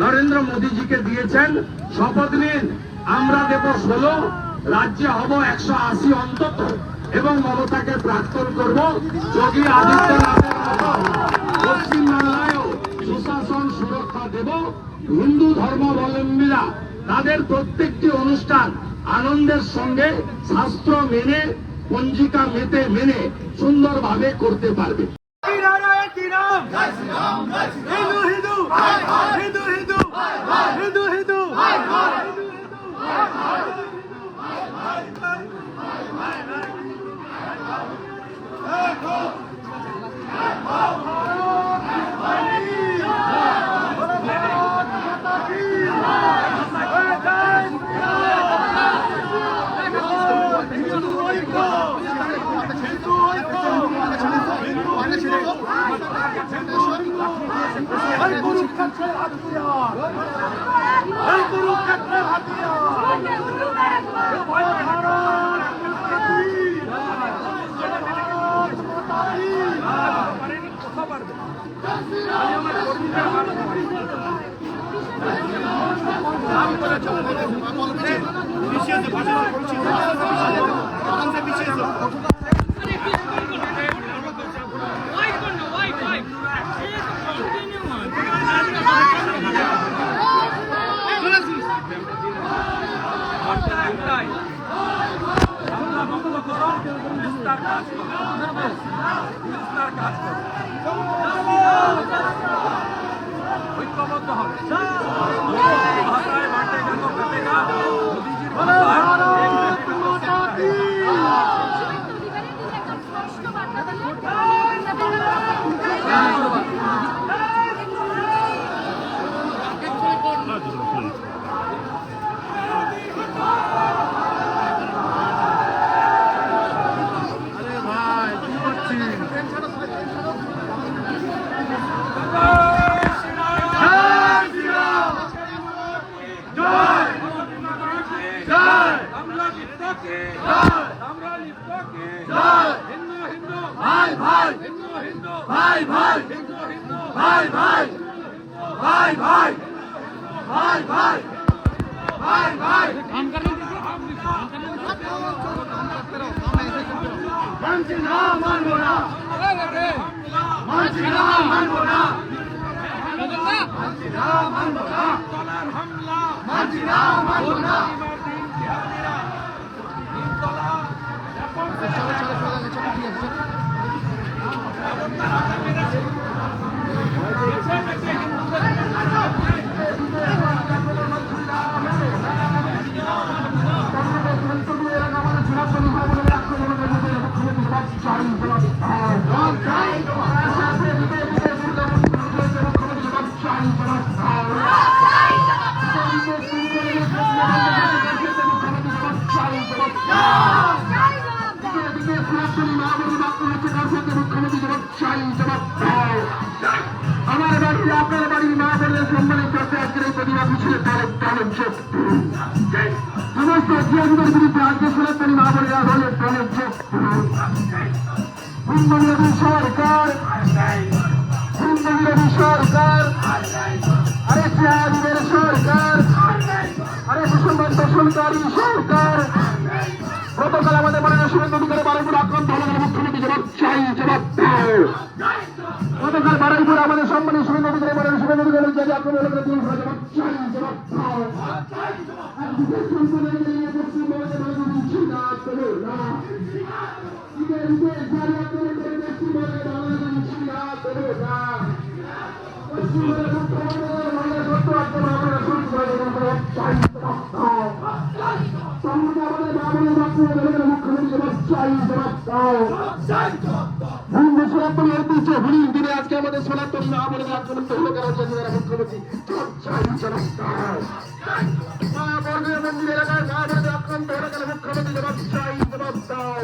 নরেন্দ্র মোদীজিকে দিয়েছেন, শপথ নিন। আমরা দেব 16, রাজ্যে হব 180 অন্তত, এবং মমতাকে প্রাক্তন করব যোগী আদিত্যনাথের মতো। পশ্চিমবাংলায়ও সুশাসন সুরক্ষা দেব। হিন্দু ধর্মাবলম্বীরা তাদের প্রত্যেকটি অনুষ্ঠান আনন্দের সঙ্গে শাস্ত্র মেনে, পঞ্জিকা মেনে সুন্দরভাবে করতে পারবে। ঐক্যবদ্ধ হবে। আমার বাড়ির আপনার বাড়ির মা বলে সম্মানিত করতে আজকের এই প্রতিবাদ মিছিলে সমস্ত জিয়াদের বিরুদ্ধে আজকে সনাতনী মা বলে হলে প্রাণের চোখ হিন্দু সরকার আরে জিয়াদের সরকার, আরে মুসলমান দর্শনকারী সরকার। গতকাল আমাদের মাননীয় শুভেন্দু অধিকারী বারুইপুর আক্রান্ত হলেন, মুখ্যমন্ত্রী জবাব চাই, জবাব দাও। গতকাল বারুইপুর আমাদের সম্মানী শুভেন্দু অধিকারী মাননীয় শুভেন্দু অধিকারী যে আক্রমণ হলেন, জবাব চাই, জবাব দাও। দিনে আজকে আমাদের সনাতনী মা বলে আক্রমণ হলো কেন? মুখ্যমন্ত্রী মন্দির এলাকায় মা বলে আক্রান্ত হলো কেন? মুখ্যমন্ত্রী জবাব চাই, জবাব দাও।